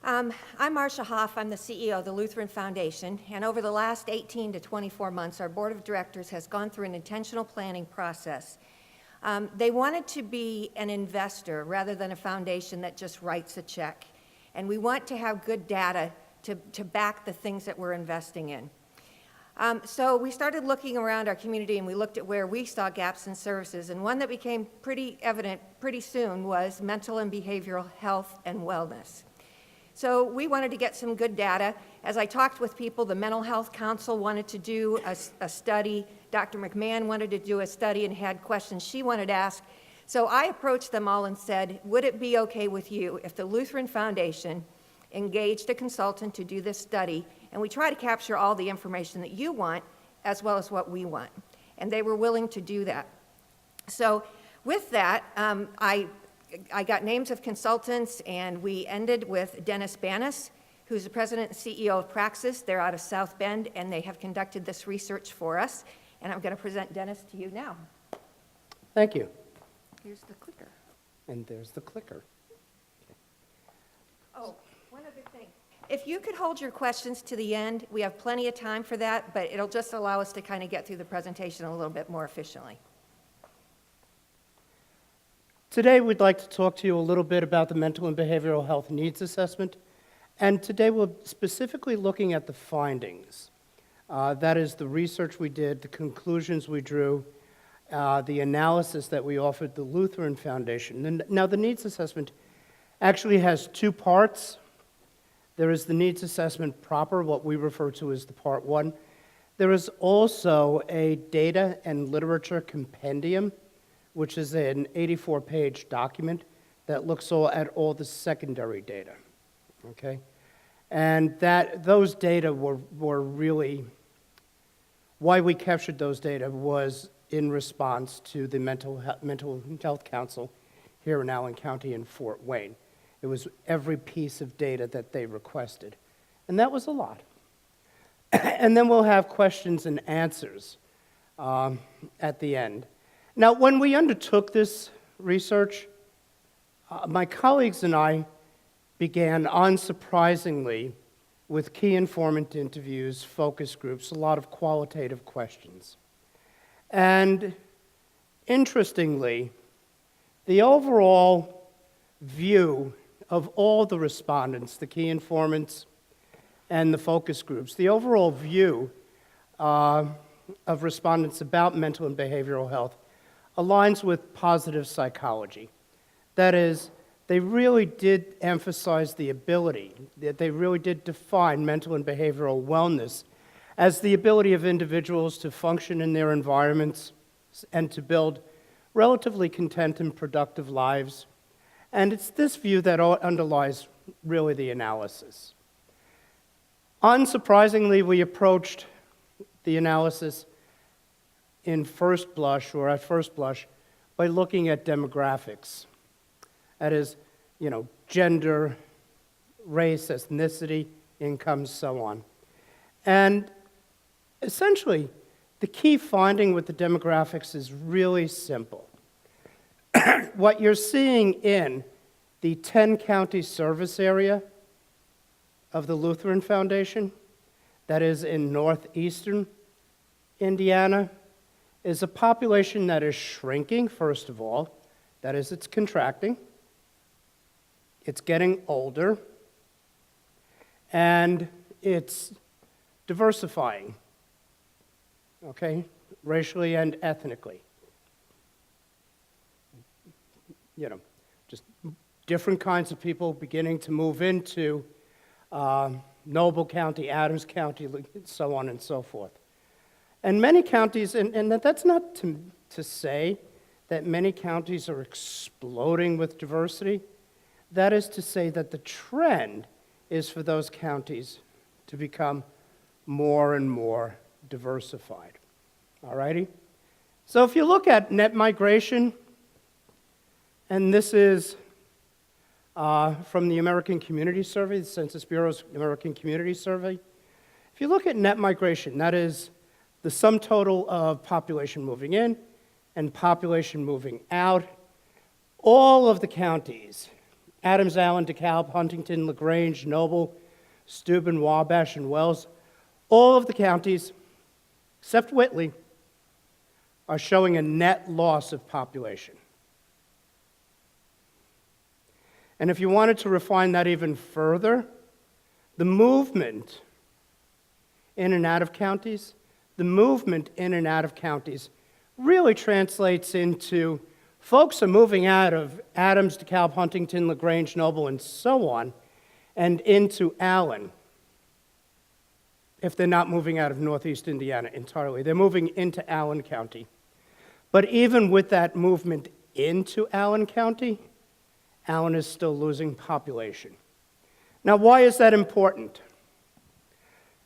I'm Marcia Hoff. I'm the CEO of the Lutheran Foundation, and over the last 18 to 24 months, our board of directors has gone through an intentional planning process. They wanted to be an investor rather than a foundation that just writes a check, and we want to have good data to back the things that we're investing in. So we started looking around our community, and we looked at where we saw gaps in services, and one that became pretty evident pretty soon was mental and behavioral health and wellness. So we wanted to get some good data. As I talked with people, the Mental Health Council wanted to do a study. Dr. McMahon wanted to do a study and had questions she wanted to ask. So I approached them all and said, would it be okay with you if the Lutheran Foundation engaged a consultant to do this study, and we try to capture all the information that you want as well as what we want? And they were willing to do that. So with that, I got names of consultants, and we ended with Dennis Banas, who's the president and CEO of Praxis. They're out of South Bend, and they have conducted this research for us. And I'm going to present Dennis to you now. Thank you. Here's the clicker. And there's the clicker. Oh, one other thing. If you could hold your questions to the end, we have plenty of time for that, but it'll just allow us to kind of get through the presentation a little bit more efficiently. Today, we'd like to talk to you a little bit about the mental and behavioral health needs assessment. And today, we're specifically looking at the findings. That is the research we did, the conclusions we drew, the analysis that we offered the Lutheran Foundation. Now, the needs assessment actually has two parts. There is the needs assessment proper, what we refer to as the part one. There is also a data and literature compendium, which is an 84-page document that looks at all the secondary data, okay? And those data were really, why we captured those data was in response to the Mental Health Council here in Allen County and Fort Wayne. It was every piece of data that they requested, and that was a lot. And then we'll have questions and answers at the end. Now, when we undertook this research, my colleagues and I began, unsurprisingly, with key informant interviews, focus groups, a lot of qualitative questions. And interestingly, the overall view of all the respondents, the key informants and the focus groups, the overall view of respondents about mental and behavioral health aligns with positive psychology. That is, they really did emphasize the ability, that they really did define mental and behavioral wellness as the ability of individuals to function in their environments and to build relatively content and productive lives. And it's this view that underlies really the analysis. Unsurprisingly, we approached the analysis at first blush, by looking at demographics. That is, gender, race, ethnicity, income, so on. And essentially, the key finding with the demographics is really simple. What you're seeing in the 10-county service area of the Lutheran Foundation, that is in northeastern Indiana, is a population that is shrinking, first of all. That is, it's contracting. It's getting older. And it's diversifying, okay, racially and ethnically. Just different kinds of people beginning to move into Noble County, Adams County, so on and so forth. And many counties, and that's not to say that many counties are exploding with diversity. That is to say that the trend is for those counties to become more and more diversified. All righty? So if you look at net migration, and this is from the American Community Survey, the Census Bureau's American Community Survey. If you look at net migration, that is the sum total of population moving in and population moving out, all of the counties Adams, Allen, DeKalb, Huntington, LaGrange, Noble, Steuben, Wabash, and Wells, all of the counties, except Whitley, are showing a net loss of population. And if you wanted to refine that even further, the movement in and out of counties, really translates into folks are moving out of Adams, DeKalb, Huntington, LaGrange, Noble, and so on, and into Allen, if they're not moving out of Northeast Indiana entirely. They're moving into Allen County. But even with that movement into Allen County, Allen is still losing population. Now, why is that important?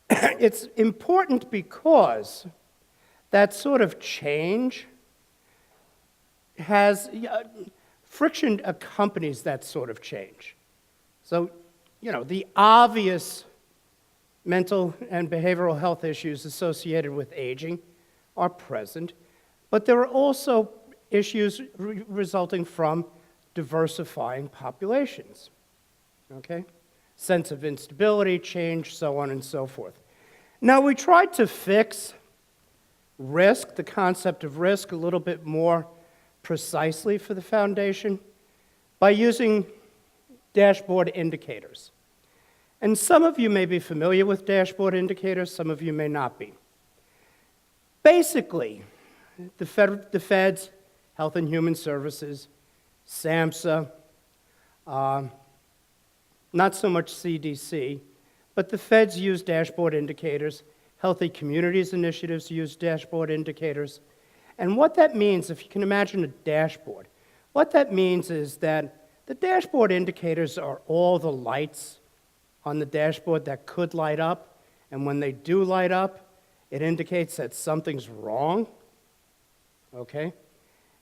It's important because that sort of change has friction accompanies that sort of change. So, the obvious mental and behavioral health issues associated with aging are present, but there are also issues resulting from diversifying populations, okay? Sense of instability, change, so on and so forth. Now, we tried to fix risk, the concept of risk, a little bit more precisely for the foundation by using dashboard indicators. And some of you may be familiar with dashboard indicators, some of you may not be. Basically, the feds, Health and Human Services, SAMHSA, not so much CDC, but the feds use dashboard indicators. Healthy Communities Initiatives use dashboard indicators. And what that means, if you can imagine a dashboard, what that means is that the dashboard indicators are all the lights on the dashboard that could light up, and when they do light up, it indicates that something's wrong, okay?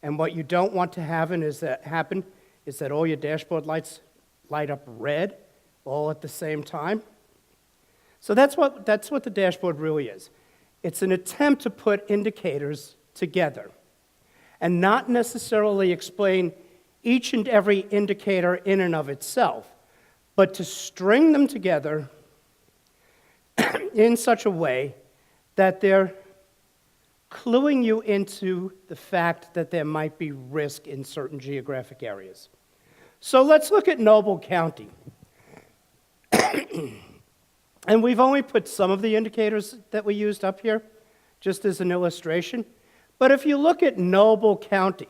And what you don't want to happen is that all your dashboard lights light up red all at the same time. So that's what the dashboard really is. It's an attempt to put indicators together and not necessarily explain each and every indicator in and of itself, but to string them together in such a way that they're cluing you into the fact that there might be risk in certain geographic areas. So let's look at Noble County. And we've only put some of the indicators that we used up here, just as an illustration. But if you look at Noble County,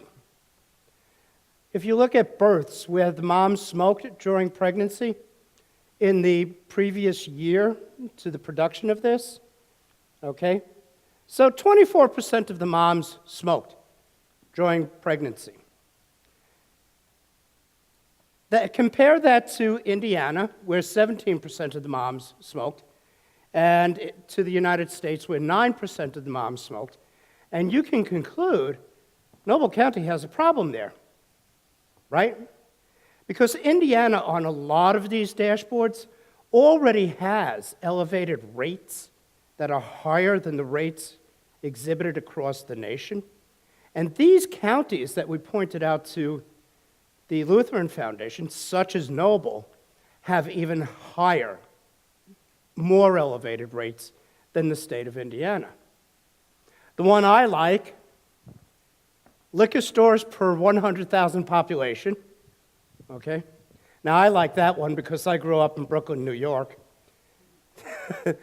if you look at births where the mom smoked during pregnancy in the previous year to the production of this, okay? So 24% of the moms smoked during pregnancy. Compare that to Indiana, where 17% of the moms smoked, and to the United States, where 9% of the moms smoked. And you can conclude Noble County has a problem there, right? Because Indiana, on a lot of these dashboards, already has elevated rates that are higher than the rates exhibited across the nation. And these counties that we pointed out to the Lutheran Foundation, such as Noble, have even higher, more elevated rates than the state of Indiana. The one I like, liquor stores per 100,000 population, okay? Now, I like that one because I grew up in Brooklyn, New York. There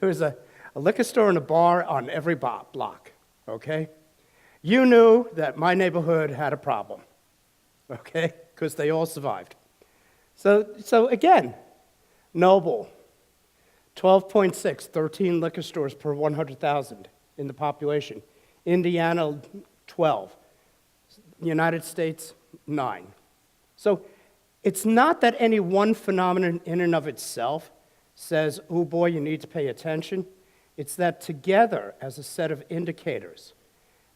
was a liquor store and a bar on every block, okay? You knew that my neighborhood had a problem, okay? Because they all survived. So again, Noble, 12.6, 13 liquor stores per 100,000 in the population. Indiana, 12. United States, 9. So it's not that any one phenomenon in and of itself says, oh boy, you need to pay attention. It's that together as a set of indicators,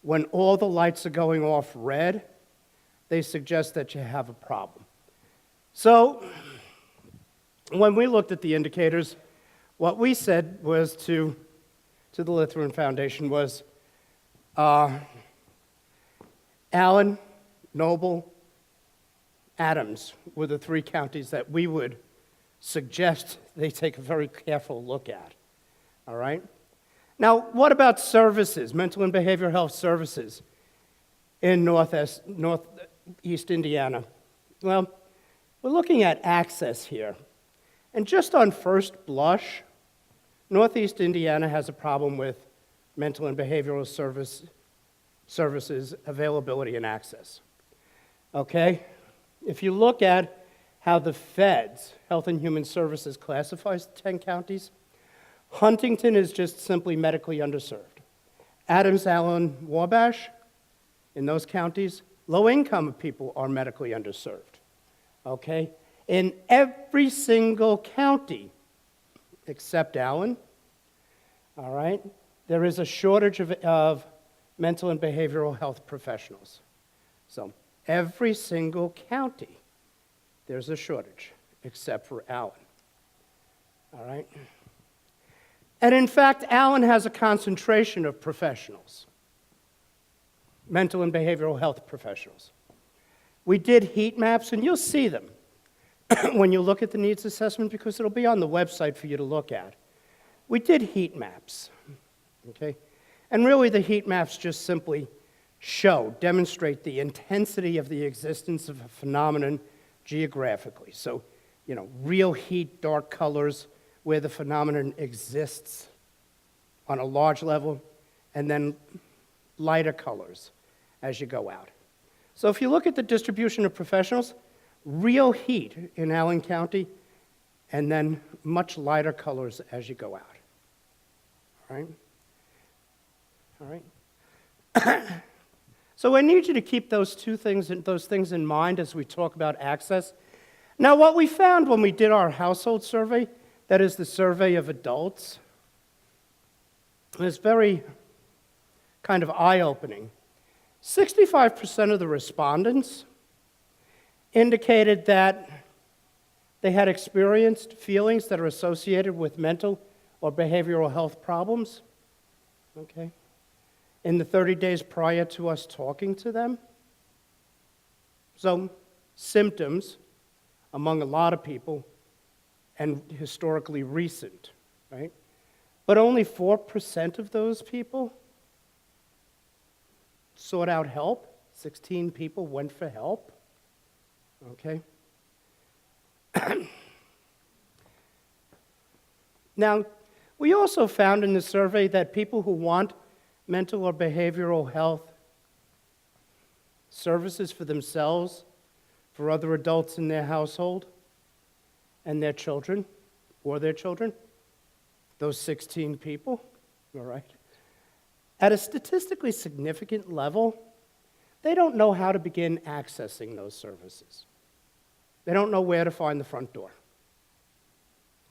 when all the lights are going off red, they suggest that you have a problem. So when we looked at the indicators, what we said was to the Lutheran Foundation was Allen, Noble, Adams were the three counties that we would suggest they take a very careful look at, all right? Now, what about services, mental and behavioral health services in Northeast Indiana? Well, we're looking at access here. And just on first blush, Northeast Indiana has a problem with mental and behavioral services availability and access. Okay? If you look at how the feds, Health and Human Services, classifies 10 counties, Huntington is just simply medically underserved. Adams, Allen, Wabash, in those counties, low-income people are medically underserved. Okay? In every single county, except Allen, all right, there is a shortage of mental and behavioral health professionals. So every single county, there's a shortage, except for Allen. All right? And in fact, Allen has a concentration of professionals, mental and behavioral health professionals. We did heat maps, and you'll see them when you look at the needs assessment because it'll be on the website for you to look at. We did heat maps, okay? And really the heat maps just simply demonstrate the intensity of the existence of a phenomenon geographically. So, real heat, dark colors, where the phenomenon exists on a large level, and then lighter colors as you go out. So if you look at the distribution of professionals, real heat in Allen County, and then much lighter colors as you go out. All right? All right? So I need you to keep those things in mind as we talk about access. Now, what we found when we did our household survey, that is the survey of adults, is very kind of eye-opening. 65% of the respondents indicated that they had experienced feelings that are associated with mental or behavioral health problems, okay, in the 30 days prior to us talking to them. So, symptoms among a lot of people and historically recent, right? But only 4% of those people sought out help. 16 people went for help, okay? Now, we also found in the survey that people who want mental or behavioral health services for themselves, for other adults in their household, and their children, those 16 people, all right, at a statistically significant level, they don't know how to begin accessing those services. They don't know where to find the front door.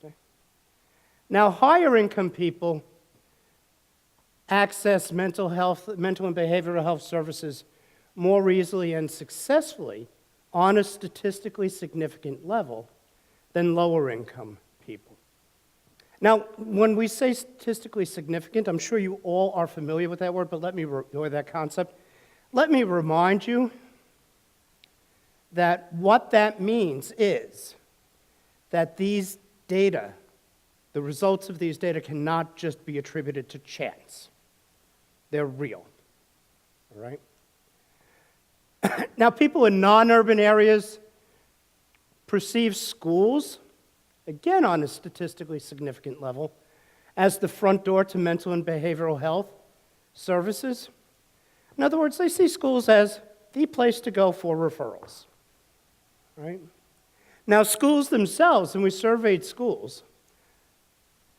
Okay? Now, higher income people access mental and behavioral health services more easily and successfully on a statistically significant level than lower income people. Now, when we say statistically significant, I'm sure you all are familiar with that word, but with that concept. Let me remind you that what that means is that these data, the results of these data, cannot just be attributed to chance. They're real, all right? Now, people in non-urban areas perceive schools, again on a statistically significant level, as the front door to mental and behavioral health services. In other words, they see schools as the place to go for referrals, right? Now, schools themselves, and we surveyed schools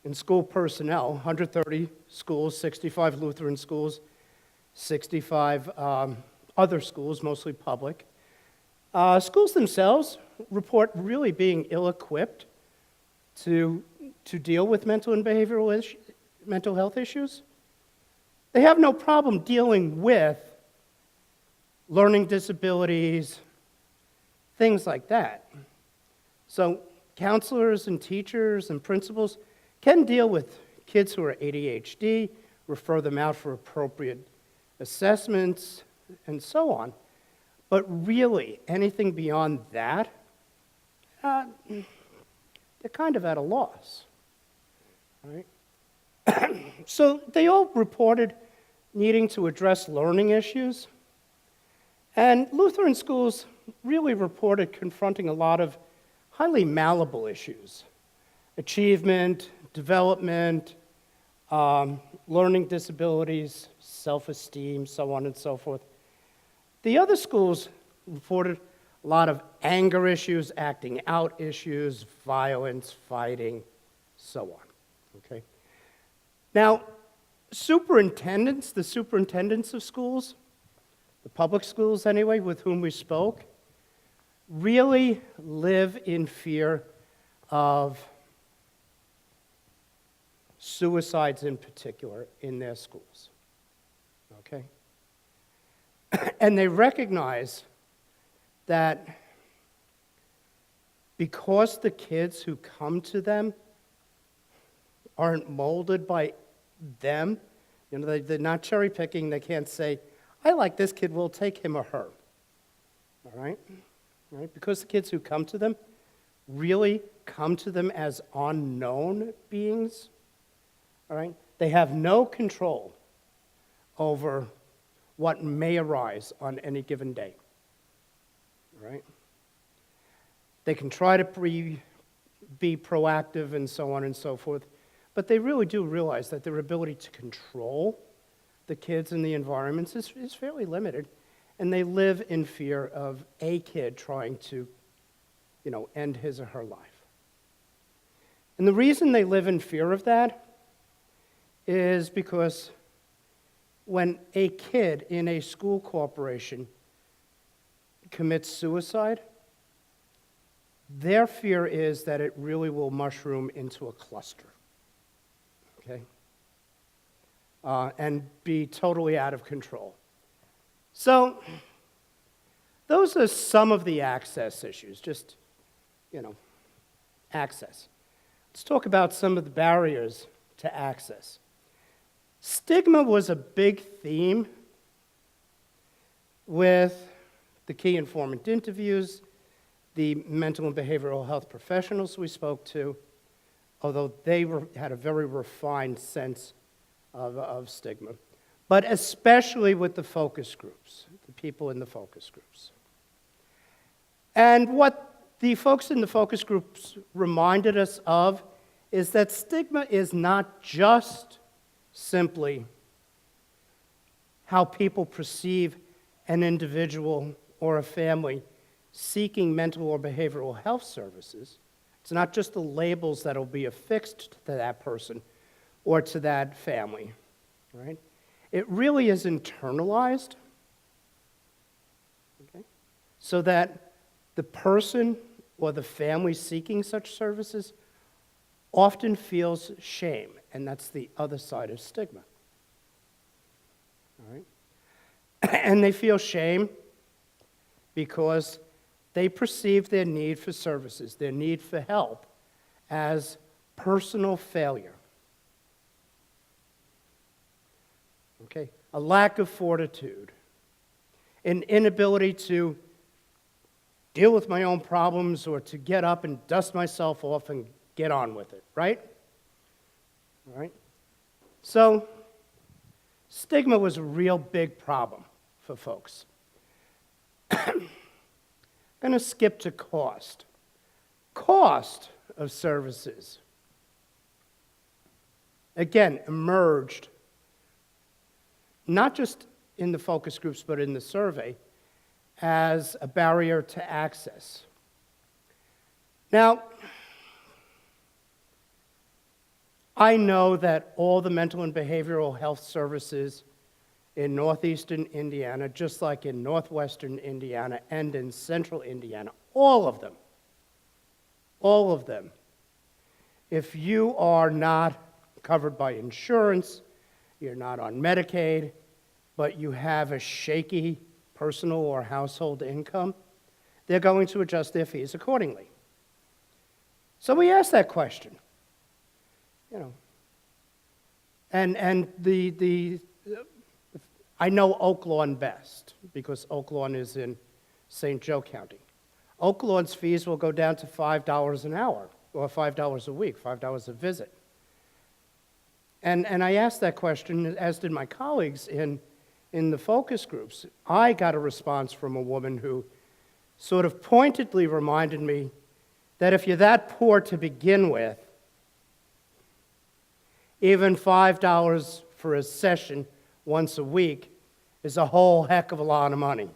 and school personnel, 130 schools, 65 Lutheran schools, 65 other schools, mostly public. Schools themselves report really being ill-equipped to deal with mental and mental health issues. They have no problem dealing with learning disabilities, things like that. So counselors and teachers and principals can deal with kids who are ADHD, refer them out for appropriate assessments, and so on. But really, anything beyond that, they're kind of at a loss, right? So they all reported needing to address learning issues, and Lutheran schools really reported confronting a lot of highly malleable issues: achievement, development, learning disabilities, self-esteem, so on and so forth. The other schools reported a lot of anger issues, acting out issues, violence, fighting, so on. Okay? Now, the superintendents of schools, the public schools anyway, with whom we spoke, really live in fear of suicides in particular in their schools. Okay? And they recognize that because the kids who come to them aren't molded by them, you know, they're not cherry picking, they can't say, I like this kid, we'll take him or her. All right? Because the kids who come to them really come to them as unknown beings, all right? They have no control over what may arise on any given day, right? They can try to be proactive and so on and so forth, but they really do realize that their ability to control the kids and the environments is fairly limited, and they live in fear of a kid trying to, you know, end his or her life. And the reason they live in fear of that is because when a kid in a school corporation commits suicide, their fear is that it really will mushroom into a cluster, okay? And be totally out of control. So those are some of the access issues, just, you know, access. Let's talk about some of the barriers to access. Stigma was a big theme with the key informant interviews, the mental and behavioral health professionals we spoke to, although they had a very refined sense of stigma, but especially with the focus groups, the people in the focus groups. And what the folks in the focus groups reminded us of is that stigma is not just simply how people perceive an individual or a family seeking mental or behavioral health services. It's not just the labels that will be affixed to that person or to that family, right? It really is internalized, okay? So that the person or the family seeking such services often feels shame, and that's the other side of stigma, all right? And they feel shame because they perceive their need for services, their need for help, as personal failure. Okay? A lack of fortitude, an inability to deal with my own problems or to get up and dust myself off and get on with it, right? All right? So, stigma was a real big problem for folks. I'm going to skip to cost. Cost of services, again, emerged not just in the focus groups but in the survey as a barrier to access. Now, I know that all the mental and behavioral health services in northeastern Indiana, just like in northwestern Indiana and in central Indiana, all of them, if you are not covered by insurance, you're not on Medicaid, but you have a shaky personal or household income, they're going to adjust their fees accordingly. So we asked that question, you know, and I know Oak Lawn best because Oak Lawn is in St. Joe County. Oaklawn's fees will go down to $5 an hour, or $5 a week, $5 a visit. And I asked that question, as did my colleagues in the focus groups. I got a response from a woman who sort of pointedly reminded me that if you're that poor to begin with, even $5 for a session once a week is a whole heck of a lot of money.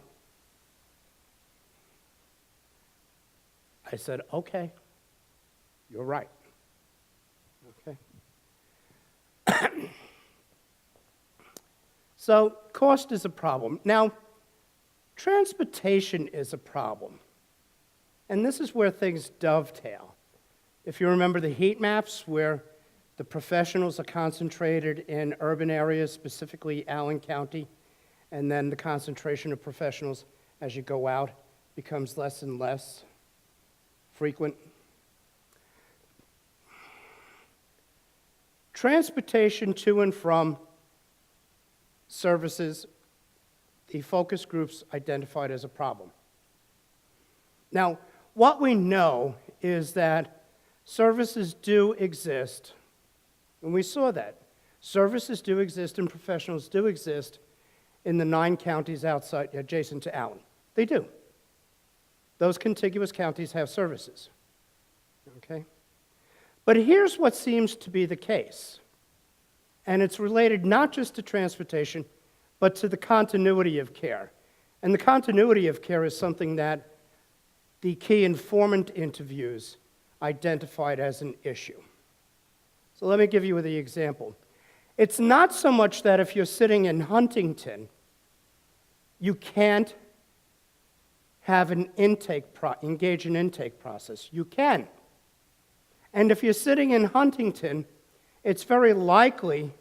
I said, okay, you're right. Okay. So cost is a problem. Now, transportation is a problem. And this is where things dovetail. If you remember the heat maps where the professionals are concentrated in urban areas, specifically Allen County, and then the concentration of professionals as you go out becomes less and less frequent. Transportation to and from services, the focus groups identified as a problem. Now, what we know is that services do exist, and we saw that. Services do exist and professionals do exist in the 9 counties adjacent to Allen. They do. Those contiguous counties have services, okay? But here's what seems to be the case, and it's related not just to transportation, but to the continuity of care. And the continuity of care is something that the key informant interviews identified as an issue. So let me give you the example. It's not so much that if you're sitting in Huntington, you can't have an engage in intake process. You can. And if you're sitting in Huntington, it's very likely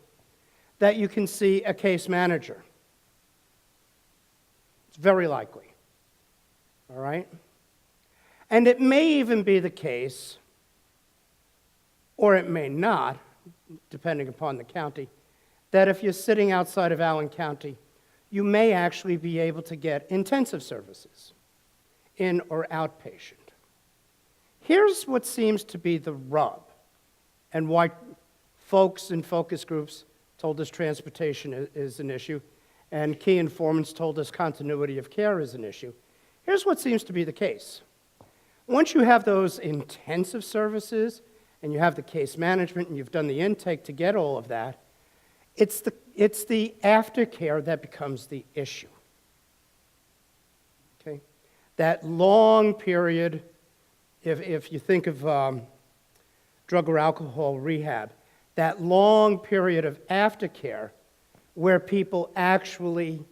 that you can see a case manager. It's very likely. All right? And it may even be the case, or it may not, depending upon the county, that if you're sitting outside of Allen County, you may actually be able to get intensive services, in or outpatient. Here's what seems to be the rub, and why folks in focus groups told us transportation is an issue, and key informants told us continuity of care is an issue. Here's what seems to be the case. Once you have those intensive services, and you have the case management, and you've done the intake to get all of that, it's the aftercare that becomes the issue. Okay? That long period, if you think of drug or alcohol rehab, that long period of aftercare where people actually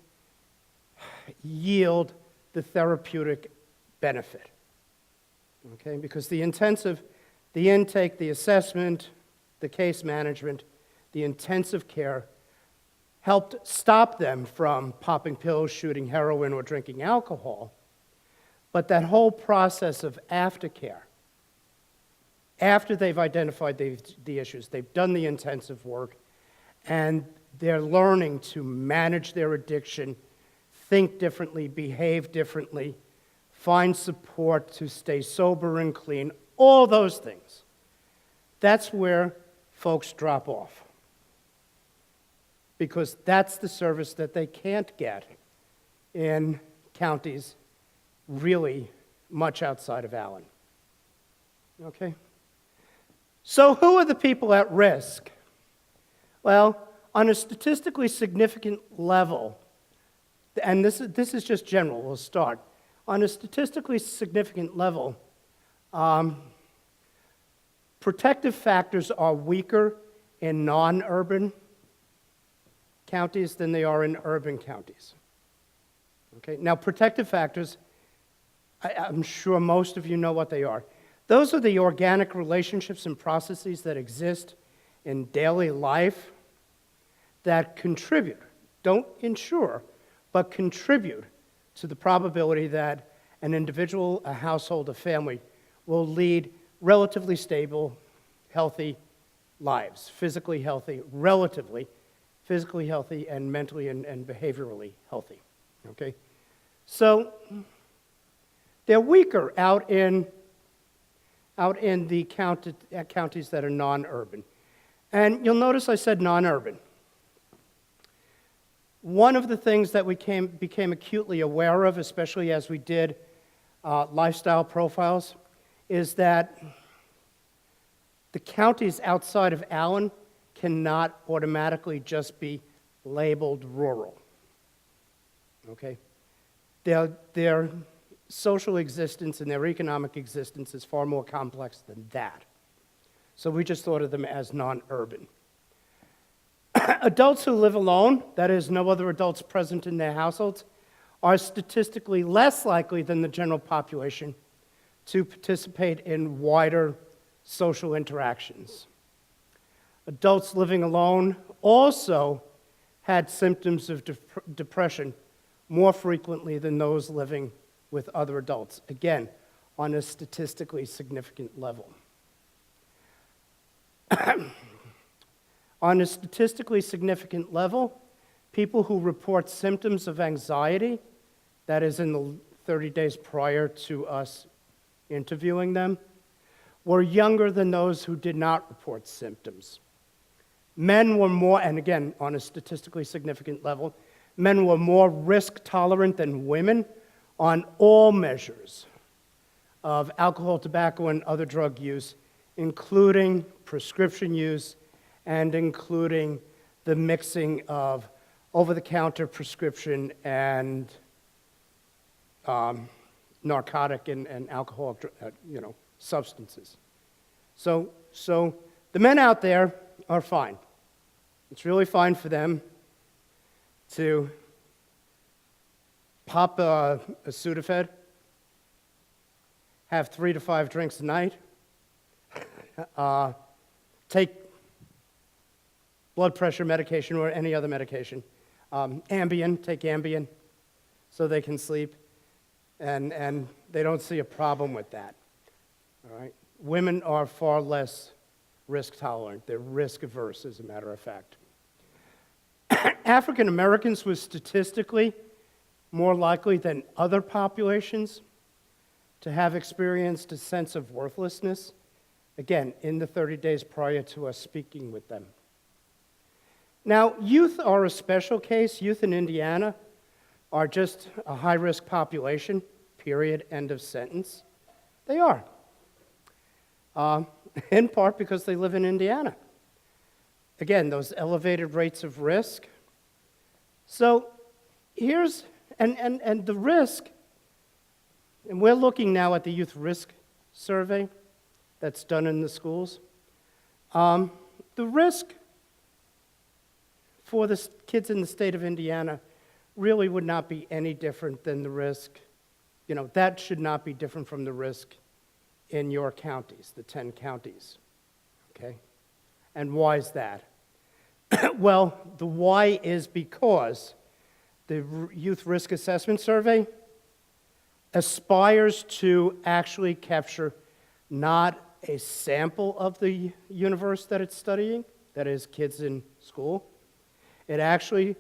yield the therapeutic benefit. Okay? Because the intensive, the intake, the assessment, the case management, the intensive care helped stop them from popping pills, shooting heroin, or drinking alcohol. But that whole process of aftercare, after they've identified the issues, they've done the intensive work, and they're learning to manage their addiction, think differently, behave differently, find support to stay sober and clean, all those things. That's where folks drop off, because that's the service that they can't get in counties really much outside of Allen. Okay? So who are the people at risk? Well, on a statistically significant level, and this is just general, we'll start. On a statistically significant level, protective factors are weaker in non-urban counties than they are in urban counties. Okay? Now, protective factors, I'm sure most of you know what they are. Those are the organic relationships and processes that exist in daily life that contribute, don't ensure, but contribute to the probability that an individual, a household, a family will lead relatively stable, healthy lives, physically healthy, relatively physically healthy, and mentally and behaviorally healthy. Okay? So They're weaker out in the counties that are non-urban. And you'll notice I said non-urban. One of the things that we became acutely aware of, especially as we did lifestyle profiles, is that the counties outside of Allen cannot automatically just be labeled rural. Okay? Their social existence and their economic existence is far more complex than that. So we just thought of them as non-urban. Adults who live alone, that is, no other adults present in their households, are statistically less likely than the general population to participate in wider social interactions. Adults living alone also had symptoms of depression more frequently than those living with other adults, again, on a statistically significant level. On a statistically significant level, people who report symptoms of anxiety, that is in the 30 days prior to us interviewing them, were younger than those who did not report symptoms. Men were more, and again, on a statistically significant level, men were more risk tolerant than women on all measures of alcohol, tobacco, and other drug use, including prescription use and including the mixing of over-the-counter prescription and narcotic and alcohol, substances. So the men out there are fine. It's really fine for them to pop a Sudafed, have 3 to 5 drinks a night, take blood pressure medication or any other medication, Ambien, take Ambien so they can sleep, and they don't see a problem with that. All right? Women are far less risk tolerant. They're risk averse, as a matter of fact. African Americans were statistically more likely than other populations to have experienced a sense of worthlessness, again, in the 30 days prior to us speaking with them. Now, youth are a special case. Youth in Indiana are just a high-risk population, period, end of sentence. They are, in part because they live in Indiana. Again, those elevated rates of risk. So here's, and the risk, and we're looking now at the youth risk survey that's done in the schools. The risk for the kids in the state of Indiana really would not be any different than the risk, that should not be different from the risk in your counties, the 10 counties, okay? And why is that? Well, the why is because the Youth Risk Assessment Survey aspires to actually capture not a sample of the universe that it's studying, that is, kids in school. It actually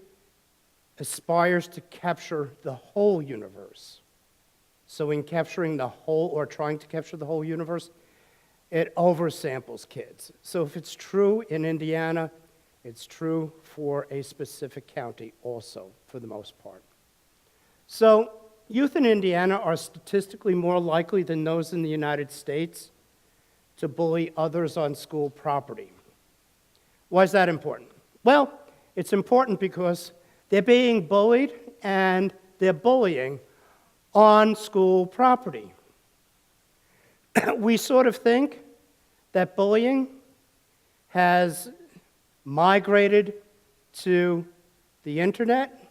aspires to capture the whole universe. So in capturing the whole, or trying to capture the whole universe, it oversamples kids. So if it's true in Indiana, it's true for a specific county also, for the most part. So youth in Indiana are statistically more likely than those in the United States to bully others on school property. Why is that important? Well, it's important because they're being bullied and they're bullying on school property. We sort of think that bullying has migrated to the internet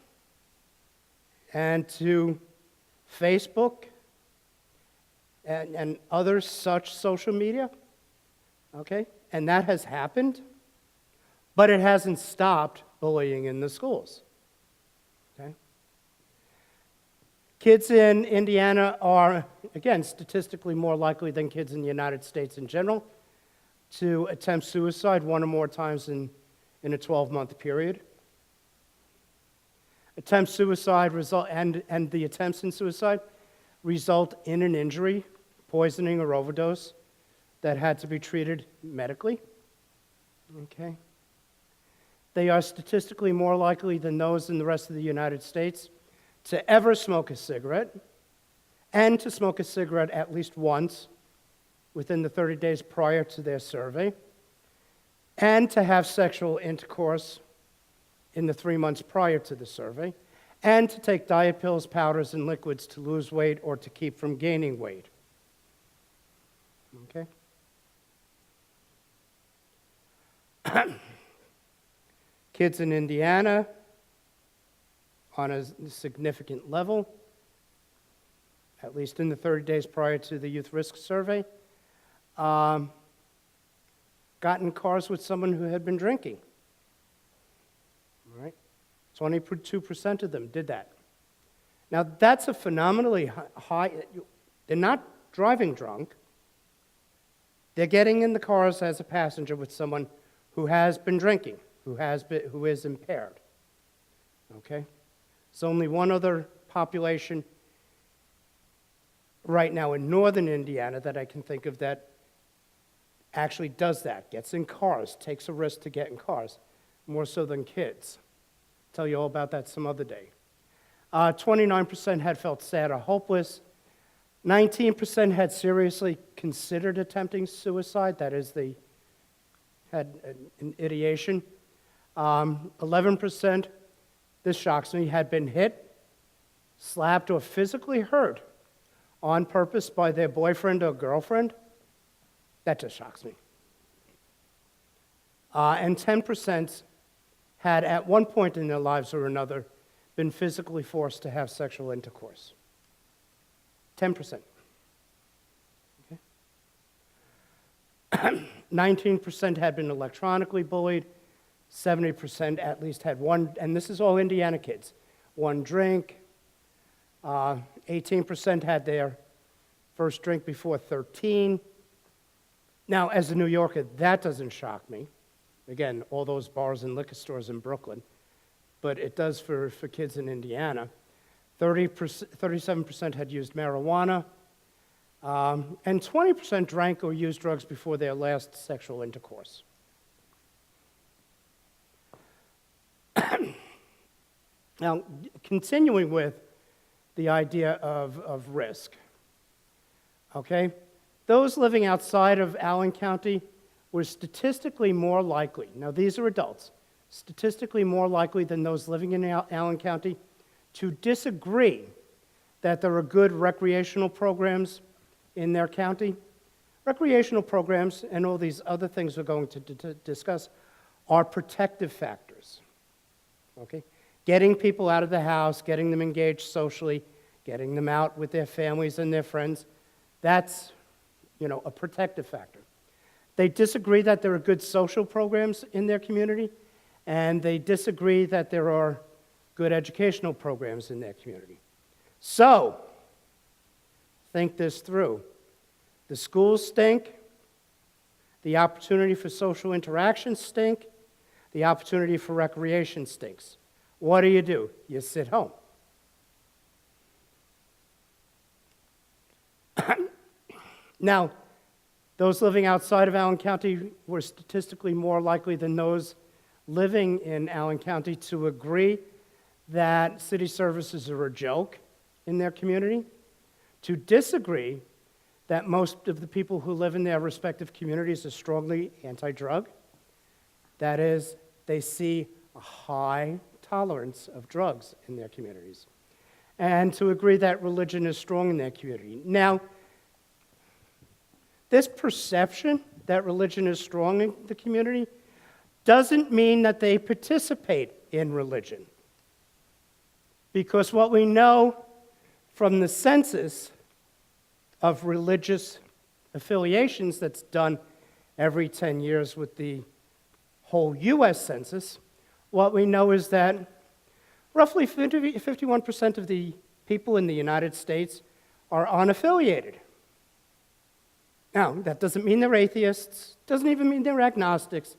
and to Facebook and other such social media, okay? And that has happened, but it hasn't stopped bullying in the schools, okay? Kids in Indiana are, again, statistically more likely than kids in the United States in general to attempt suicide 1 or more times in a 12-month period. Attempt suicide and the attempts in suicide result in an injury, poisoning or overdose, that had to be treated medically. Okay? They are statistically more likely than those in the rest of the United States to ever smoke a cigarette, and to smoke a cigarette at least once within the 30 days prior to their survey, and to have sexual intercourse in the 3 months prior to the survey, and to take diet pills, powders, and liquids to lose weight or to keep from gaining weight. Okay? Kids in Indiana, on a significant level, at least in the 30 days prior to the youth risk survey, got in cars with someone who had been drinking. All right? 22% of them did that. Now, that's a phenomenally high. They're not driving drunk. They're getting in the cars as a passenger with someone who has been drinking, who is impaired. Okay? There's only one other population right now in northern Indiana that I can think of that actually does that, gets in cars, takes a risk to get in cars, more so than kids. I'll tell you all about that some other day. 29% had felt sad or hopeless. 19% had seriously considered attempting suicide, that is, they had an ideation. 11%, this shocks me, had been hit, slapped, or physically hurt on purpose by their boyfriend or girlfriend. That just shocks me. And 10% had, at one point in their lives or another, been physically forced to have sexual intercourse. 10%. Okay. 19% had been electronically bullied. 70% at least had one, and this is all Indiana kids, one drink. 18% had their first drink before 13. Now, as a New Yorker, that doesn't shock me. Again, all those bars and liquor stores in Brooklyn. But it does for kids in Indiana. 37% had used marijuana. And 20% drank or used drugs before their last sexual intercourse. Now, continuing with the idea of risk, okay? Those living outside of Allen County were statistically more likely, now these are adults, statistically more likely than those living in Allen County to disagree that there are good recreational programs in their county. Recreational programs and all these other things we're going to discuss are protective factors, okay? Getting people out of the house, getting them engaged socially, getting them out with their families and their friends, that's, a protective factor. They disagree that there are good social programs in their community, and they disagree that there are good educational programs in their community. So, think this through. The schools stink, the opportunity for social interaction stink, the opportunity for recreation stinks. What do? You sit home. Now, those living outside of Allen County were statistically more likely than those living in Allen County to agree that city services are a joke in their community, to disagree that most of the people who live in their respective communities are strongly anti-drug. That is, they see a high tolerance of drugs in their communities, and to agree that religion is strong in their community. Now, this perception that religion is strong in the community doesn't mean that they participate in religion. Because what we know from the census of religious affiliations that's done every 10 years with the whole U.S. Census, what we know is that roughly 51% of the people in the United States are unaffiliated. Now, that doesn't mean they're atheists, doesn't even mean they're agnostics.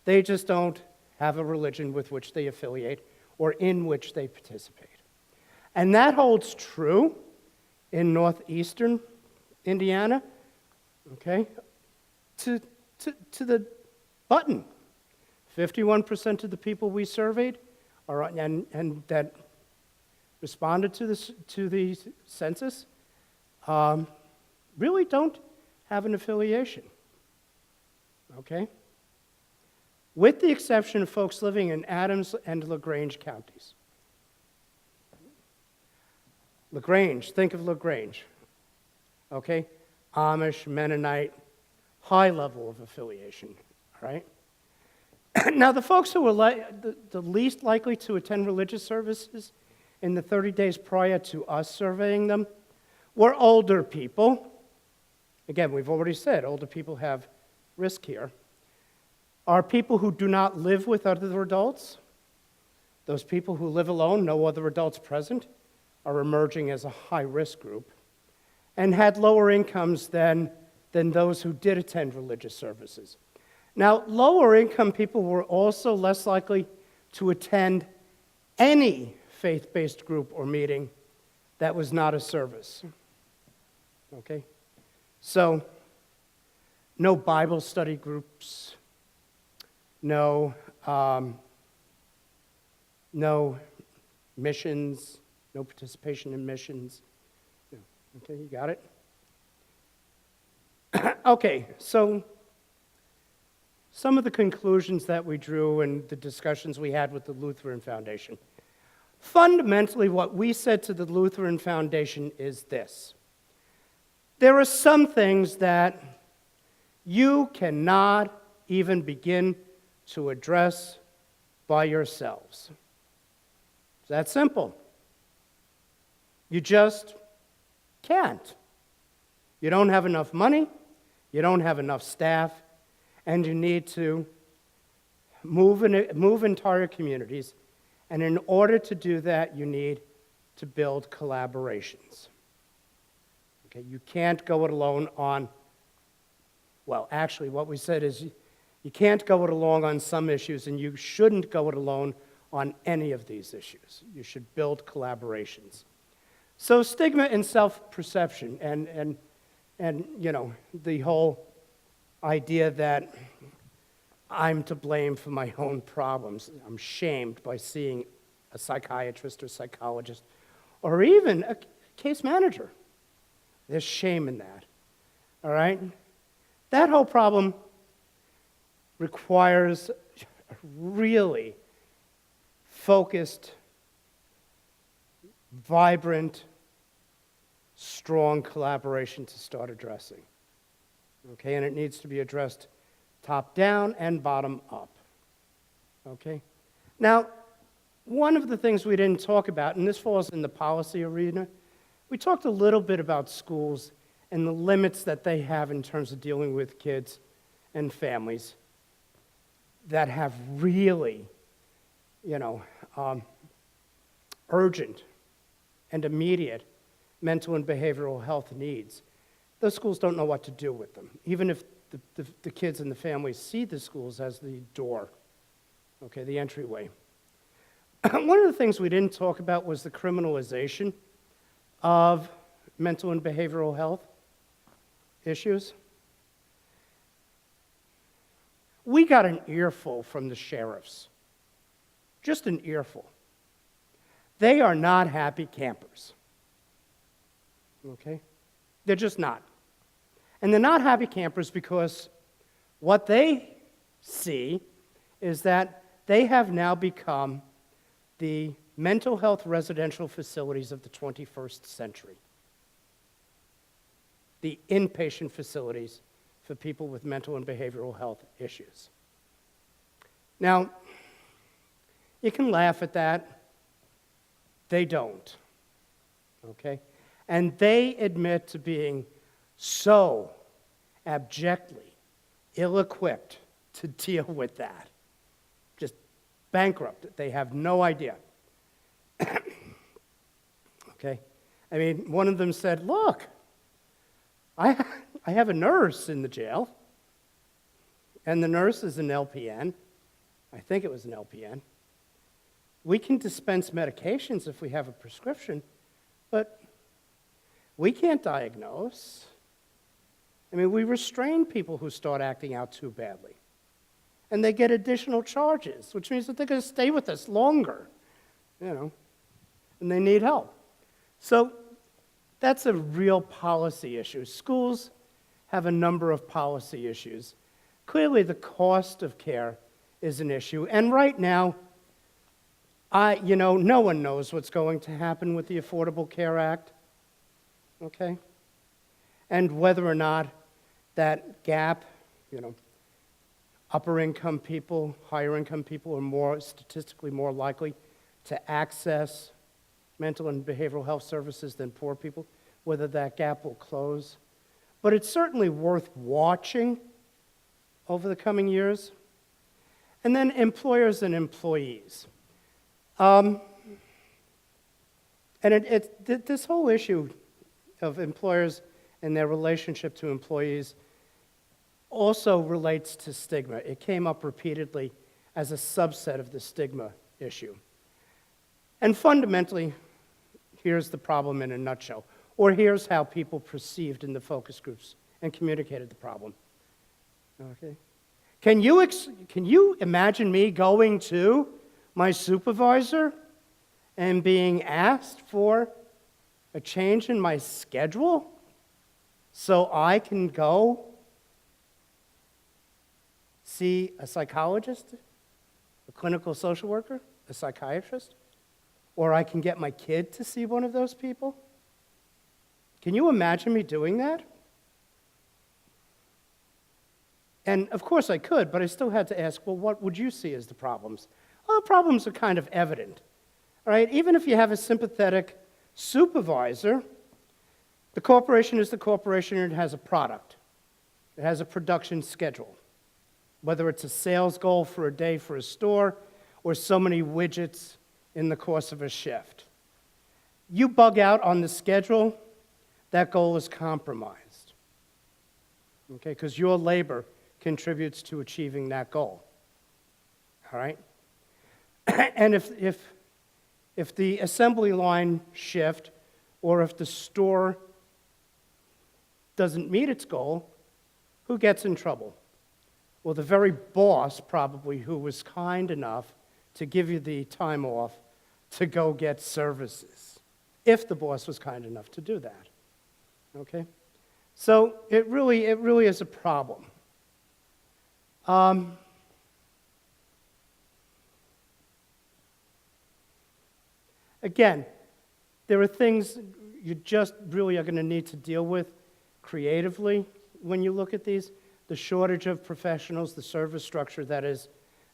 They just don't have a religion with which they affiliate or in which they participate. And that holds true in northeastern Indiana, okay, to the button. 51% of the people we surveyed and that responded to the census really don't have an affiliation, okay? With the exception of folks living in Adams and LaGrange counties. LaGrange, think of LaGrange, okay? Amish, Mennonite, high level of affiliation, all right? Now, the folks who were the least likely to attend religious services in the 30 days prior to us surveying them were older people. Again, we've already said older people have risk here. Are people who do not live with other adults. Those people who live alone, no other adults present, are emerging as a high-risk group and had lower incomes than those who did attend religious services. Now, lower-income people were also less likely to attend any faith-based group or meeting that was not a service. Okay? So, no Bible study groups, no missions, no participation in missions. Okay, you got it? Okay, so some of the conclusions that we drew and the discussions we had with the Lutheran Foundation. Fundamentally, what we said to the Lutheran Foundation is this. There are some things that you cannot even begin to address by yourselves. It's that simple. You just can't. You don't have enough money, you don't have enough staff, and you need to move entire communities. And in order to do that, you need to build collaborations. Okay, you can't go it alone on, well, actually, what we said is you can't go it alone on some issues, and you shouldn't go it alone on any of these issues. You should build collaborations. So stigma and self-perception, and you know, the whole idea that I'm to blame for my own problems. I'm shamed by seeing a psychiatrist or psychologist, or even a case manager. There's shame in that, all right? That whole problem requires a really focused, vibrant, strong collaboration to start addressing. Okay, and it needs to be addressed top down and bottom up. Okay? Now, one of the things we didn't talk about, and this falls in the policy arena, we talked a little bit about schools and the limits that they have in terms of dealing with kids and families that have really, urgent and immediate mental and behavioral health needs. Those schools don't know what to do with them, even if the kids and the families see the schools as the door, okay, the entryway. One of the things we didn't talk about was the criminalization of mental and behavioral health issues. We got an earful from the sheriffs, just an earful. They are not happy campers, okay? They're just not. And they're not happy campers because what they see is that they have now become the mental health residential facilities of the 21st century. The inpatient facilities for people with mental and behavioral health issues. Now, you can laugh at that. They don't, okay? And they admit to being so abjectly ill-equipped to deal with that. Just bankrupt. They have no idea. Okay? I mean, one of them said, look, I have a nurse in the jail, and the nurse is an LPN. I think it was an LPN. We can dispense medications if we have a prescription, but We can't diagnose. I mean, we restrain people who start acting out too badly. And they get additional charges, which means that they're going to stay with us longer, and they need help. So that's a real policy issue. Schools have a number of policy issues. Clearly, the cost of care is an issue. And right now, no one knows what's going to happen with the Affordable Care Act, okay? And whether or not that gap, upper income people, higher income people are statistically more likely to access mental and behavioral health services than poor people, whether that gap will close. But it's certainly worth watching over the coming years. And then employers and employees. And this whole issue of employers and their relationship to employees also relates to stigma. It came up repeatedly as a subset of the stigma issue. And fundamentally, here's the problem in a nutshell, or here's how people perceived in the focus groups and communicated the problem. Okay? Can you imagine me going to my supervisor and being asked for a change in my schedule so I can go see a psychologist, a clinical social worker, a psychiatrist, or I can get my kid to see one of those people? Can you imagine me doing that? And of course I could, but I still had to ask, well, what would you see as the problems? Well, the problems are kind of evident. All right, even if you have a sympathetic supervisor, the corporation is the corporation and it has a product. It has a production schedule. Whether it's a sales goal for a day for a store or so many widgets in the course of a shift. You bug out on the schedule, that goal is compromised. Okay, because your labor contributes to achieving that goal. All right? And if the assembly line shift or if the store doesn't meet its goal, who gets in trouble? Well, the very boss, probably, who was kind enough to give you the time off to go get services, if the boss was kind enough to do that. Okay? So it really is a problem. Again, there are things you just really are going to need to deal with creatively when you look at these. The shortage of professionals, the service structure, that is,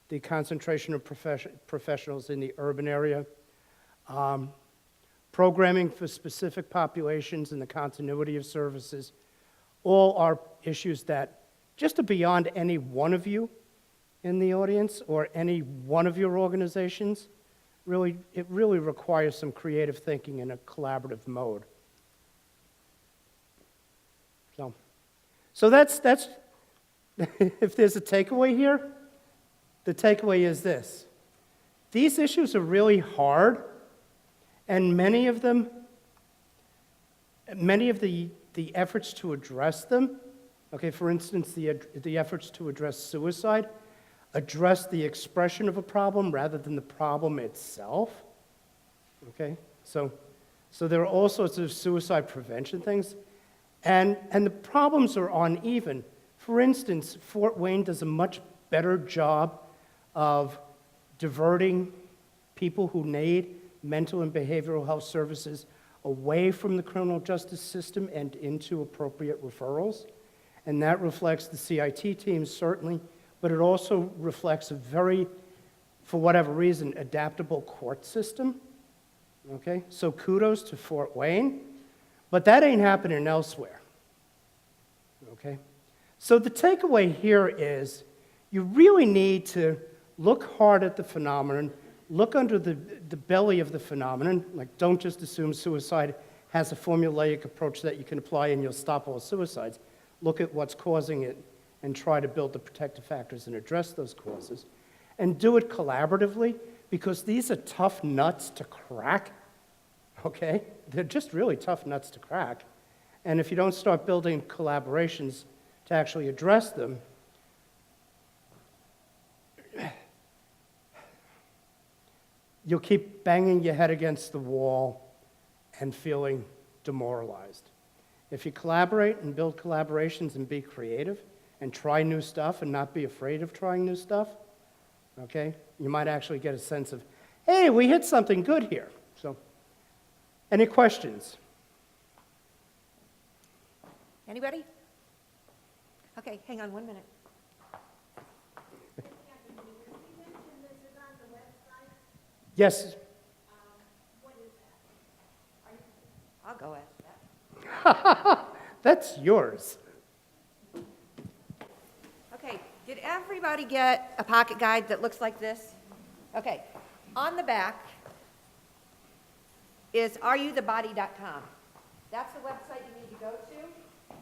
the concentration of professionals in the urban area, programming for specific populations and the continuity of services, all are issues that just are beyond any one of you in the audience or any one of your organizations. It really requires some creative thinking in a collaborative mode. So that's if there's a takeaway here, the takeaway is this. These issues are really hard, and many of the efforts to address them, okay, for instance, the efforts to address suicide, address the expression of a problem rather than the problem itself, okay? So there are all sorts of suicide prevention things, and the problems are uneven. For instance, Fort Wayne does a much better job of diverting people who need mental and behavioral health services away from the criminal justice system and into appropriate referrals. And that reflects the CIT teams, certainly, but it also reflects a very, for whatever reason, adaptable court system. Okay? So kudos to Fort Wayne, but that ain't happening elsewhere. Okay? So the takeaway here is you really need to look hard at the phenomenon, look under the belly of the phenomenon, like don't just assume suicide has a formulaic approach that you can apply and you'll stop all suicides. Look at what's causing it and try to build the protective factors and address those causes. And do it collaboratively, because these are tough nuts to crack, okay? They're just really tough nuts to crack. And if you don't start building collaborations to actually address them, you'll keep banging your head against the wall and feeling demoralized. If you collaborate and build collaborations and be creative and try new stuff and not be afraid of trying new stuff, okay, you might actually get a sense of, hey, we hit something good here. So, any questions? Anybody? Okay, hang on 1 minute. Yes? I'll go ask that. That's yours. Okay, did everybody get a pocket guide that looks like this? Okay, on the back is areyouthebody.com. That's the website you need to go to.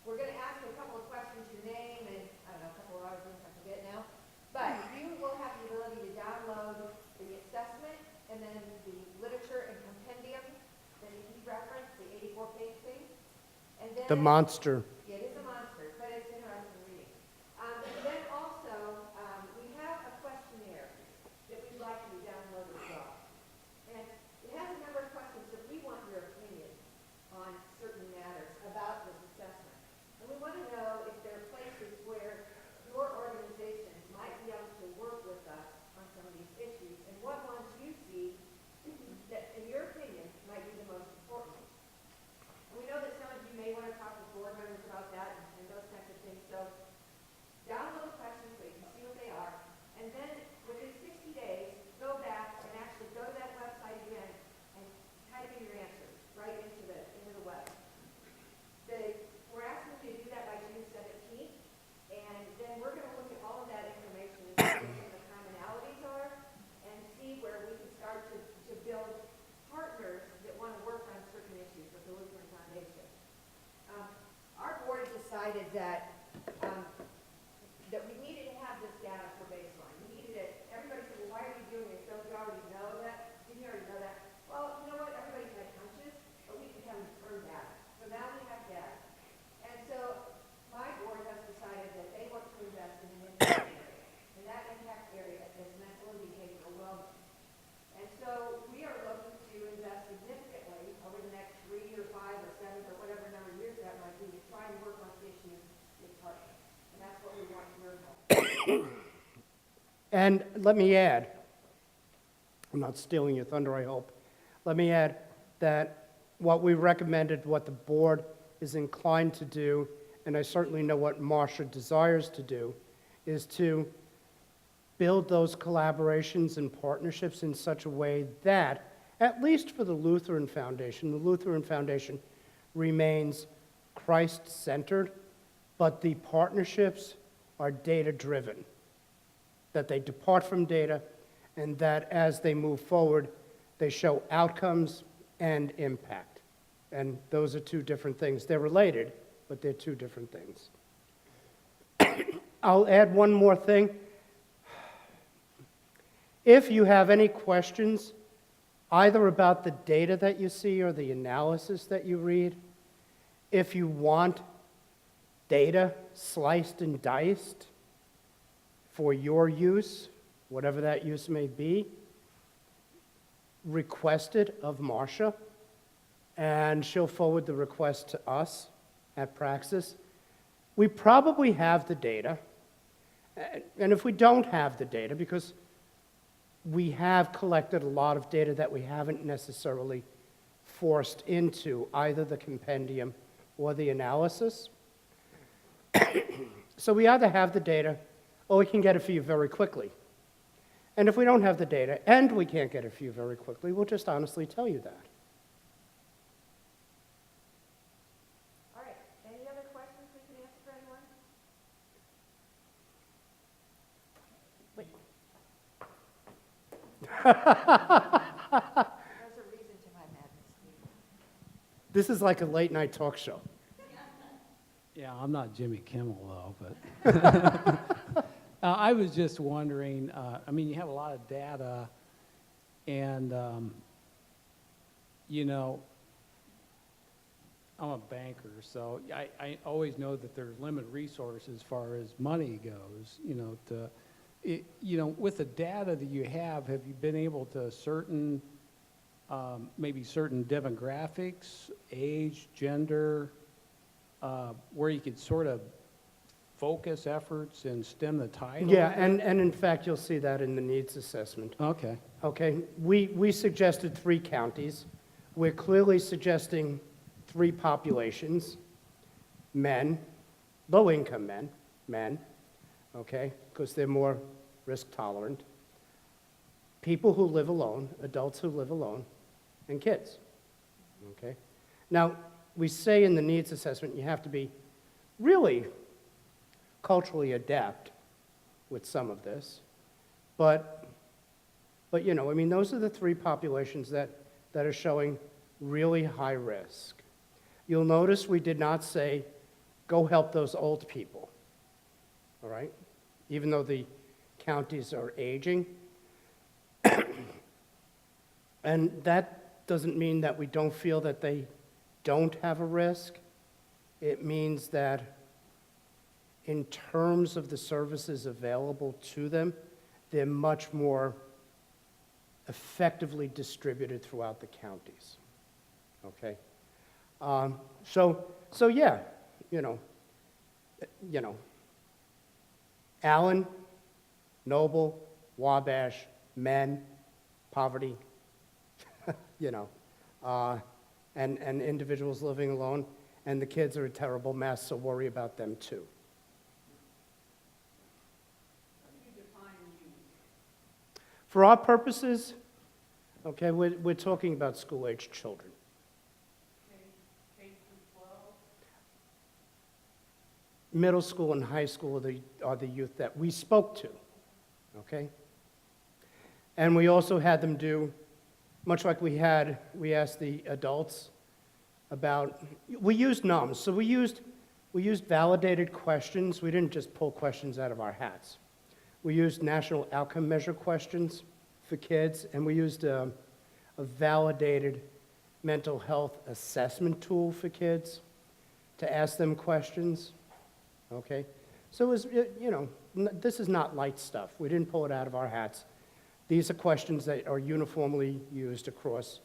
We're going to ask you a couple of questions, your name, and I don't know, a couple of hours, I forget now. But you will have the ability to download the assessment and then the literature and compendium that you referenced, the 84-page thing. And then The monster. it is a monster, but it's interesting reading. And then also, we have a questionnaire that we'd like you to download as well. And it has a number of questions that we want your opinion on certain matters about this assessment. And we want to know if there are places where your organization might be able to work with us on some of these issues, and what ones you see that, in your opinion, might be the most important. We know that some of you may want to talk with board members about that and those kinds of things, so download the questions so you can see what they are, and then within 60 days, go back and actually go to that website again and type in your answers right into the web. We're asking you to do that by June 17th, and then we're going to look at all of that information and see what the commonalities are and see where we can start to build partners that want to work on certain issues with the Lutheran Foundation. Our board decided that that we needed to have this data for baseline. We needed it. Everybody said, well, why are you doing this? Don't you already know that? Didn't you already know that? Well, you know what? Everybody's got hunches, but we can have confirmed data. So now we have data. And so my board has decided that they want to invest in an impact area. And that impact area is mental and behavioral wellness. And so we are looking to invest significantly over the next 3 or 5 or 7 or whatever number of years that might be to try and work on issues with partners. And that's what we want your help. And let me add, I'm not stealing your thunder, I hope. Let me add that what we recommended, what the board is inclined to do, and I certainly know what Marcia desires to do, is to build those collaborations and partnerships in such a way that, at least for the Lutheran Foundation remains Christ-centered, but the partnerships are data-driven, that they depart from data, and that as they move forward, they show outcomes and impact. And those are two different things. They're related, but they're two different things. I'll add one more thing. If you have any questions, either about the data that you see or the analysis that you read, if you want data sliced and diced for your use, whatever that use may be, request it of Marcia, and she'll forward the request to us at Praxis. We probably have the data, and if we don't have the data, because we have collected a lot of data that we haven't necessarily forced into either the compendium or the analysis. So we either have the data or we can get it for you very quickly. And if we don't have the data and we can't get it for you very quickly, we'll just honestly tell you that. All right, any other questions we can answer for anyone? There's a reason to my madness. This is like a late night talk show. Yeah, I'm not Jimmy Kimmel, though, but I was just wondering, I mean, you have a lot of data, and, you know, I'm a banker, so I always know that there's limited resources as far as money goes, with the data that you have you been able to maybe certain demographics, age, gender, where you could sort of focus efforts and stem the tide? Yeah, and in fact, you'll see that in the needs assessment. Okay. Okay, we suggested 3 counties. We're clearly suggesting 3 populations: men, low-income men, okay, because they're more risk tolerant, people who live alone, adults who live alone, and kids, okay? Now, we say in the needs assessment you have to be really culturally adept with some of this, but those are the 3 populations that are showing really high risk. You'll notice we did not say, go help those old people, all right? Even though the counties are aging. And that doesn't mean that we don't feel that they don't have a risk. It means that in terms of the services available to them, they're much more effectively distributed throughout the counties, okay? So yeah, Allen, Noble, Wabash, men, poverty, and individuals living alone, and the kids are a terrible mess, so worry about them too. For our purposes, okay, we're talking about school-age children. Middle school and high school are the youth that we spoke to, okay? And we also had them do, much like we asked the adults about, we used NUMs, so we used validated questions. We didn't just pull questions out of our hats. We used national outcome measure questions for kids, and we used a validated mental health assessment tool for kids to ask them questions, okay? So it was, this is not light stuff. We didn't pull it out of our hats. These are questions that are uniformly used across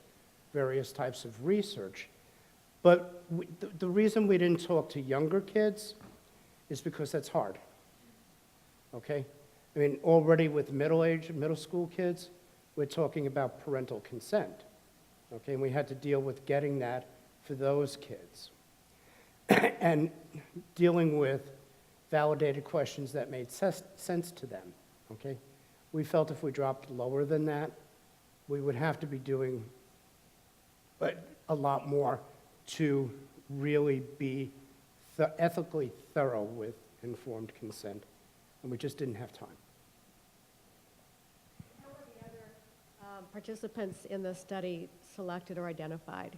various types of research. But the reason we didn't talk to younger kids is because that's hard, okay? I mean, already with middle school kids, we're talking about parental consent, okay? And we had to deal with getting that for those kids. And dealing with validated questions that made sense to them, okay? We felt if we dropped lower than that, we would have to be doing a lot more to really be ethically thorough with informed consent, and we just didn't have time. How were the other participants in the study selected or identified?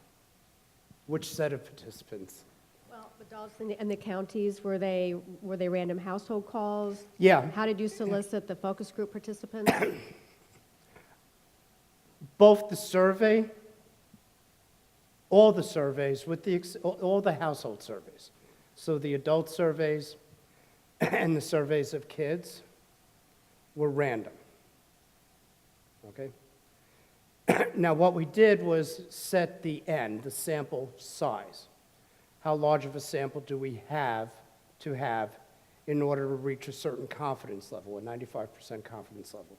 Which set of participants? Well, adults in the counties, were they random household calls? Yeah. How did you solicit the focus group participants? Both the survey, all the surveys, all the household surveys. So the adult surveys and the surveys of kids were random, okay? Now, what we did was set the sample size. How large of a sample do we have to have in order to reach a certain confidence level, a 95% confidence level?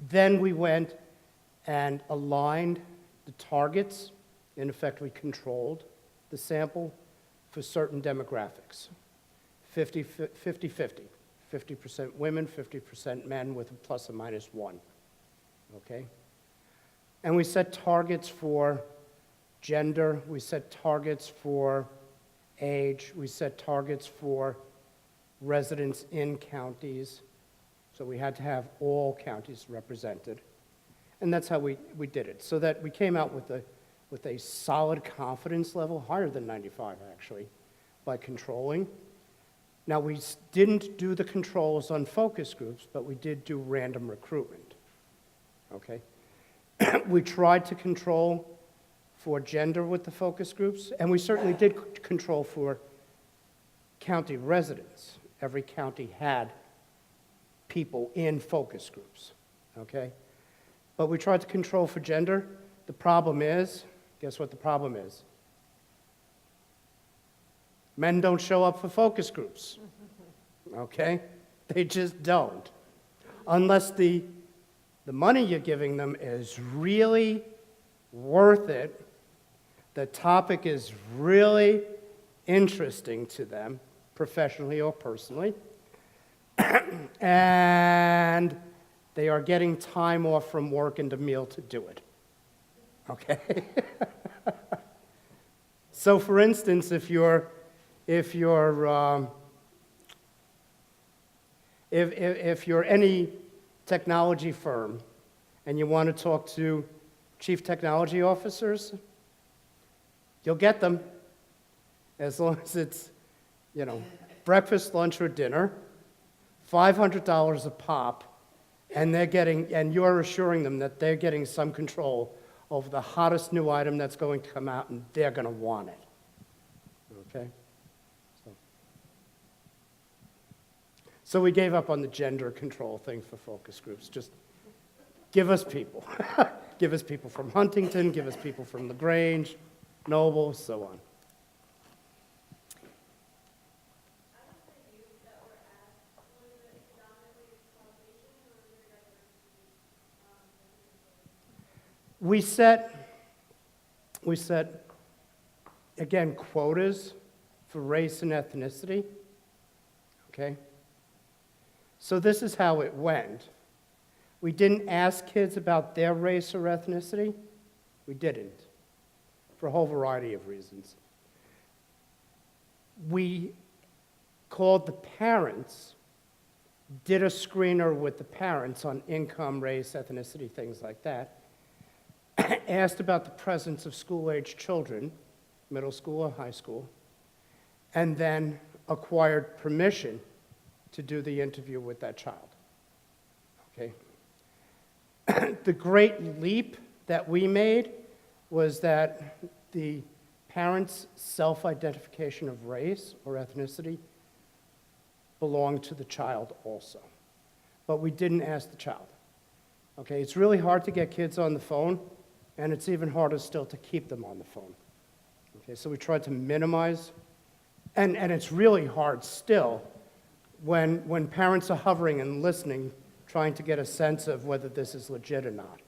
Then we went and aligned the targets. In effect, we controlled the sample for certain demographics. 50-50, 50% women, 50% men with a plus or minus 1, okay? And we set targets for gender, we set targets for age, we set targets for residents in counties, so we had to have all counties represented. And that's how we did it, so that we came out with a solid confidence level, higher than 95 actually, by controlling. Now, we didn't do the controls on focus groups, but we did do random recruitment, okay? We tried to control for gender with the focus groups, and we certainly did control for county residents. Every county had people in focus groups, okay? But we tried to control for gender. The problem is, guess what the problem is? Men don't show up for focus groups, okay? They just don't. Unless the money you're giving them is really worth it, the topic is really interesting to them, professionally or personally, and they are getting time off from work and a meal to do it, okay? So for instance, if you're any technology firm and you want to talk to chief technology officers, you'll get them as long as it's, breakfast, lunch, or dinner, $500 a pop, and you're assuring them that they're getting some control over the hottest new item that's going to come out, and they're going to want it. Okay? So we gave up on the gender control thing for focus groups. Just give us people. Give us people from Huntington, give us people from LaGrange, Noble, so on. We set, again, quotas for race and ethnicity, okay? So this is how it went. We didn't ask kids about their race or ethnicity. We didn't, for a whole variety of reasons. We called the parents, did a screener with the parents on income, race, ethnicity, things like that, asked about the presence of school-age children, middle school or high school, and then acquired permission to do the interview with that child, okay? The great leap that we made was that the parents' self-identification of race or ethnicity belonged to the child also. But we didn't ask the child. Okay, it's really hard to get kids on the phone, and it's even harder still to keep them on the phone. Okay, so we tried to minimize, and it's really hard still when parents are hovering and listening, trying to get a sense of whether this is legit or not,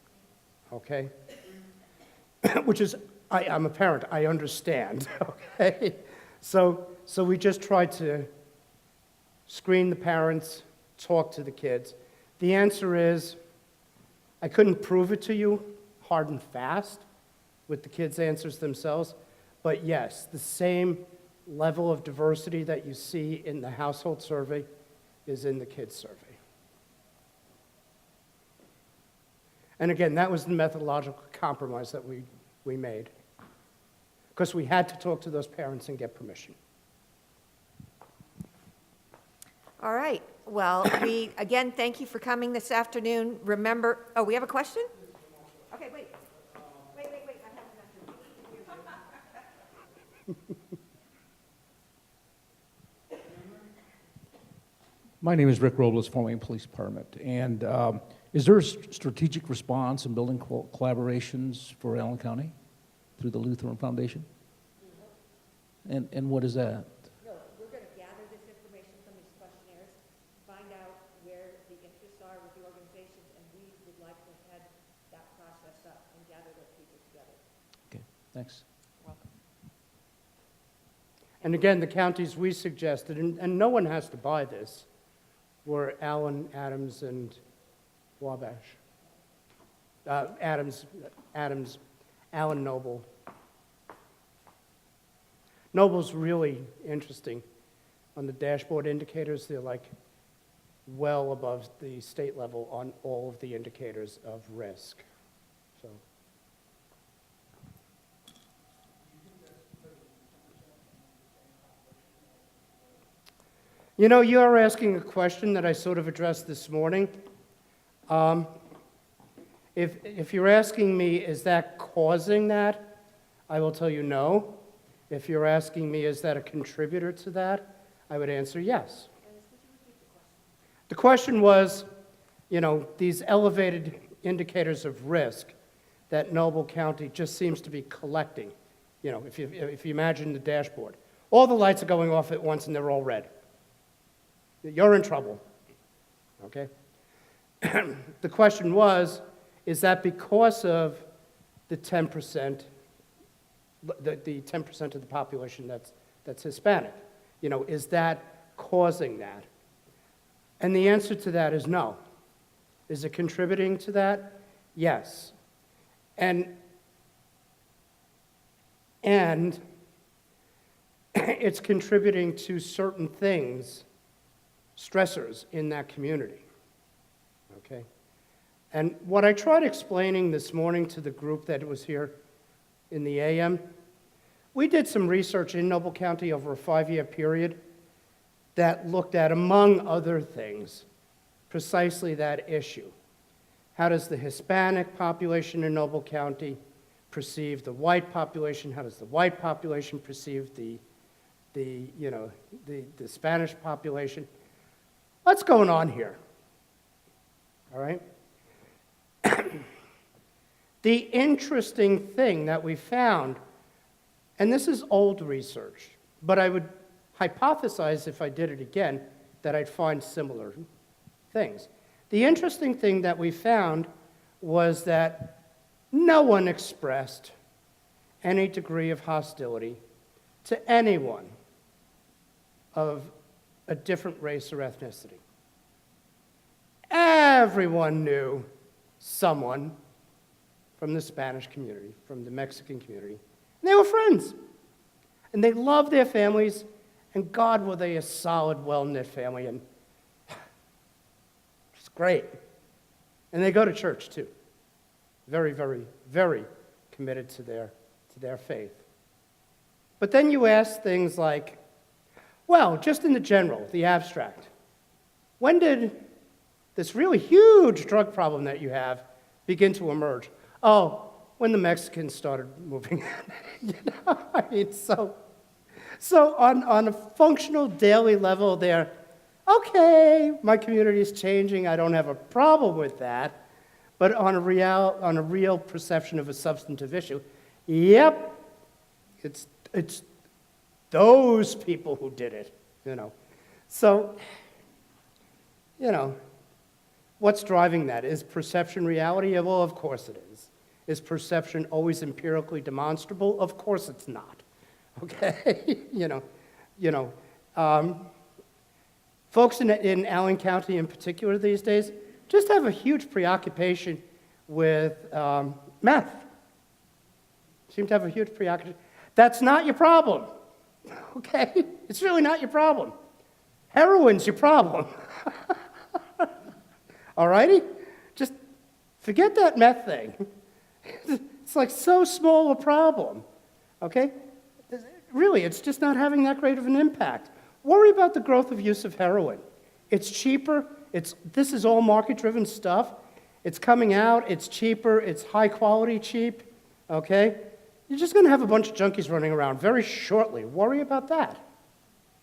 okay? Which is, I'm a parent, I understand, okay? So we just tried to screen the parents, talk to the kids. The answer is, I couldn't prove it to you hard and fast with the kids' answers themselves, but yes, the same level of diversity that you see in the household survey is in the kids' survey. And again, that was the methodological compromise that we made, because we had to talk to those parents and get permission. All right. Well, we, again, thank you for coming this afternoon. Remember, oh, we have a question? Okay, wait. Wait. I have an answer. My name is Rick Robles, formerly in police department. And is there a strategic response in building collaborations for Allen County through the Lutheran Foundation? And what is that? No, we're going to gather this information from these questionnaires, find out where the interests are with the organizations, and we would like to head that process up and gather those people together. Okay, thanks. Welcome. And again, the counties we suggested, and no one has to buy this, were Allen, Adams, and Wabash. Allen, Noble. Noble's really interesting. On the dashboard indicators, they're like well above the state level on all of the indicators of risk. So. You know, you're asking a question that I sort of addressed this morning. If you're asking me, is that causing that? I will tell you no. If you're asking me, is that a contributor to that, I would answer yes. The question was, these elevated indicators of risk that Noble County just seems to be collecting. If you imagine the dashboard, all the lights are going off at once and they're all red. You're in trouble, okay? The question was, is that because of the 10%, the 10% of the population that's Hispanic? Is that causing that? And the answer to that is no. Is it contributing to that? Yes. And it's contributing to certain things, stressors in that community, okay? And what I tried explaining this morning to the group that was here in the AM, we did some research in Noble County over a 5-year period that looked at, among other things, precisely that issue. How does the Hispanic population in Noble County perceive the white population? How does the white population perceive the Spanish population? What's going on here? All right? The interesting thing that we found, and this is old research, but I would hypothesize if I did it again that I'd find similar things. The interesting thing that we found was that no one expressed any degree of hostility to anyone of a different race or ethnicity. Everyone knew someone from the Spanish community, from the Mexican community, and they were friends. And they loved their families, and God, were they a solid, well-knit family, and it's great. And they go to church, too. Very, very, very committed to their faith. But then you ask things like, well, just in the general, the abstract, when did this really huge drug problem that you have begin to emerge? Oh, when the Mexicans started moving in. I mean, so on a functional daily level there, okay, my community is changing, I don't have a problem with that. But on a real perception of a substantive issue, yep, it's those people who did it, So, what's driving that? Is perception reality? Yeah, well, of course it is. Is perception always empirically demonstrable? Of course it's not. Okay, folks in Allen County in particular these days just have a huge preoccupation with meth. Seem to have a huge preoccupation. That's not your problem, okay? It's really not your problem. Heroin's your problem. All righty? Just forget that meth thing. It's like so small a problem, okay? Really, it's just not having that great of an impact. Worry about the growth of use of heroin. It's cheaper. This is all market-driven stuff. It's coming out. It's cheaper. It's high-quality cheap, okay? You're just going to have a bunch of junkies running around very shortly. Worry about that.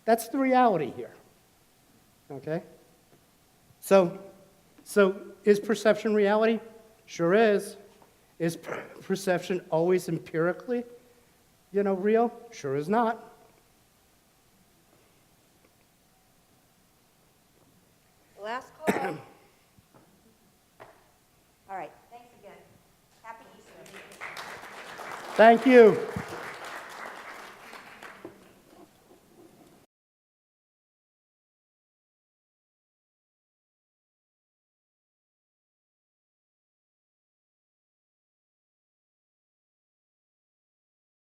That's the reality here, okay? So is perception reality? Sure is. Is perception always empirically, real? Sure is not. Last call. All right, thanks again. Happy Easter. Thank you.